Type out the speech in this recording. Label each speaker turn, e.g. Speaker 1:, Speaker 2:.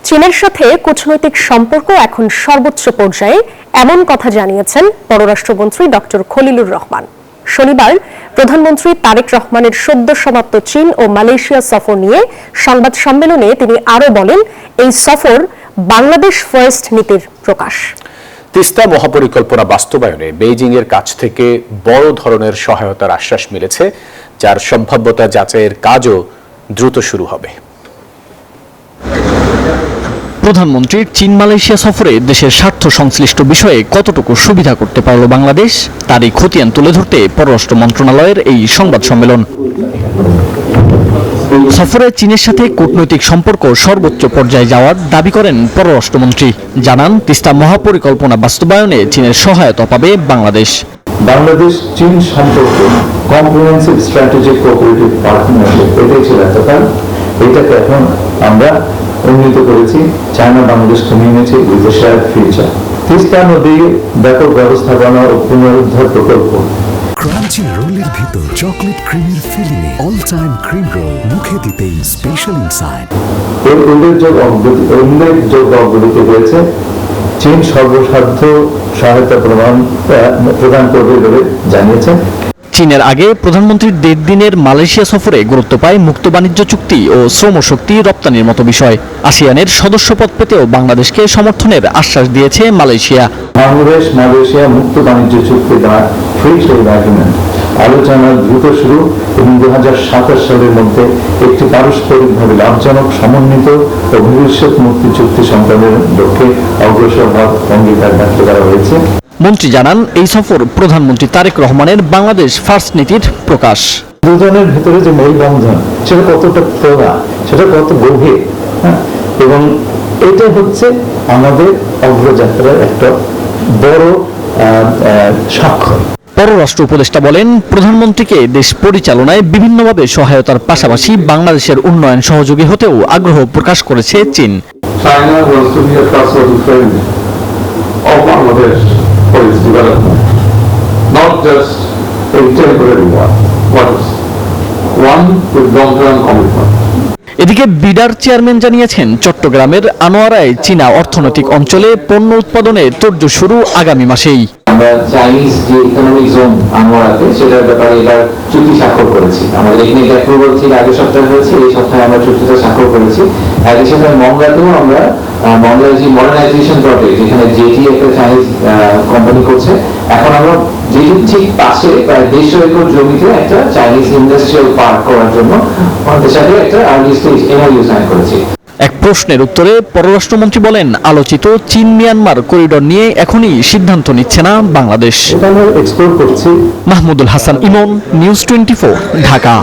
Speaker 1: চীনের সাথে কূটনৈতিক সম্পর্ক এখন সর্বোচ্চ পর্যায়ে, এমন কথা জানিয়েছেন পররাষ্ট্রমন্ত্রী ডক্টর খলিলুর রহমান। শনিবার প্রধানমন্ত্রী তারেক রহমানের সদ্য সমাপ্ত চীন ও মালয়েশিয়া সফর নিয়ে সংবাদ সম্মেলনে তিনি আরও বলেন, এই সফর বাংলাদেশ ফার্স্ট নীতির প্রকাশ।
Speaker 2: তিস্তা মহাপরিকল্পনা বাস্তবায়নে বেইজিং এর কাছ থেকে বড় ধরনের সহায়তার আশ্বাস মিলেছে, যার সম্ভাব্যতা যাচাইয়ের কাজও দ্রুত শুরু হবে।
Speaker 3: প্রধানমন্ত্রীর চীন মালয়েশিয়া সফরে দেশের স্বার্থ সংশ্লিষ্ট বিষয়ে কতটুকু সুবিধা করতে পারল বাংলাদেশ, তারই খতিয়ান তুলে ধরতে পররাষ্ট্র মন্ত্রণালয়ের এই সংবাদ সম্মেলন। সফরে চীনের সাথে কূটনৈতিক সম্পর্ক সর্বোচ্চ পর্যায়ে যাওয়ার দাবি করেন পররাষ্ট্রমন্ত্রী। জানান, তিস্তা মহাপরিকল্পনা বাস্তবায়নে চীনের সহায়তা পাবে বাংলাদেশ।
Speaker 4: বাংলাদেশ চীন সম্পর্ক কম্প্রিহেন্সিভ স্ট্র্যাটেজিক কোঅপারেটিভ পার্টনারশিপ, এটাই ছিল এতকাল। এটাকে এখন আমরা উন্নীত করেছি China Bangladesh community with a shared future. Teesta নদী ব্যাপক ব্যবস্থাপনা ও পুনরুদ্ধার প্রকল্প।
Speaker 5: ক্রাঞ্চি রোলের ভিতর চকলেট ক্রিমের filling, all time cream roll, মুখে দিতেই স্পেশাল ইনসাইড।
Speaker 4: এর উল্লেখযোগ্য অগ্রগতি রয়েছে। চীন সর্বসাধ্য সহায়তা প্রদান করবে বলে জানিয়েছে।
Speaker 3: চীনের আগে প্রধানমন্ত্রীর 1.5 দিনের মালয়েশিয়া সফরে গুরুত্ব পায় মুক্ত বাণিজ্য চুক্তি ও শ্রমশক্তি রপ্তানির মতো বিষয়। আসিয়ানের সদস্যপদ পেতেও বাংলাদেশকে সমর্থনের আশ্বাস দিয়েছে মালয়েশিয়া।
Speaker 4: বাংলাদেশ মালয়েশিয়া মুক্ত বাণিজ্য চুক্তি বা ফ্রি ট্রেড এগ্রিমেন্ট আলোচনা দ্রুত শুরু এবং 2027 সালের মধ্যে একটি পারস্পরিকভাবে লাভজনক, সমন্বিত ও ভবিষ্যৎ মুক্তি চুক্তি সম্পাদনের লক্ষ্যে অগ্রসর হওয়ার অঙ্গীকার ব্যক্ত করা হয়েছে।
Speaker 3: মন্ত্রী জানান, এই সফর প্রধানমন্ত্রী তারেক রহমানের বাংলাদেশ ফার্স্ট নীতির প্রকাশ।
Speaker 4: দুজনের ভিতরে যে মেলবন্ধন, সেটা কতটা প্রগাঢ়, সেটা কত গভীর, এবং এটা হচ্ছে আমাদের অগ্রযাত্রার একটা বড় স্বাক্ষর।
Speaker 3: পররাষ্ট্র উপদেষ্টা বলেন, প্রধানমন্ত্রীকে দেশ পরিচালনায় বিভিন্নভাবে সহায়তার পাশাপাশি বাংলাদেশের উন্নয়ন সহযোগী হতেও আগ্রহ প্রকাশ করেছে চীন।
Speaker 4: Of Bangladesh for its development, not just a temporary one, but one with long-term commitment.
Speaker 3: এদিকে বিডার চেয়ারম্যান জানিয়েছেন, চট্টগ্রামের আনোয়ারায় চীনা অর্থনৈতিক অঞ্চলে পণ্য উৎপাদনে তোড়জোড় শুরু আগামী মাসেই।
Speaker 6: আমরা চাইনিজ যে ইকোনমিক জোন আনোয়ারাতে, সেটার ব্যাপারে এবার চুক্তি স্বাক্ষর করেছি। আমাদের টেকনিক্যাল অ্যাপ্রুভাল ছিল আগের সপ্তাহে হয়েছে, এই সপ্তাহে আমরা চুক্তিটা স্বাক্ষর করেছি। একই সাথে মংলাতেও আমরা মংলার যে মডার্নাইজেশন প্রজেক্ট, যেখানে জেটি একটা চাইনিজ কোম্পানি করছে, এখন আমরা জেটির ঠিক পাশে প্রায় 150 একর জমিতে একটা চাইনিজ ইন্ডাস্ট্রিয়াল পার্ক করার জন্য আমাদের সাথে একটা আর্লি স্টেজ এমওইউ সাইন করেছি।
Speaker 3: এক প্রশ্নের উত্তরে পররাষ্ট্রমন্ত্রী বলেন, আলোচিত চীন মিয়ানমার করিডোর নিয়ে এখনই সিদ্ধান্ত নিচ্ছে না বাংলাদেশ।
Speaker 4: এক্সপ্লোর করছি।
Speaker 3: মাহমুদুল হাসান ইমন, নিউজ 24, ঢাকা।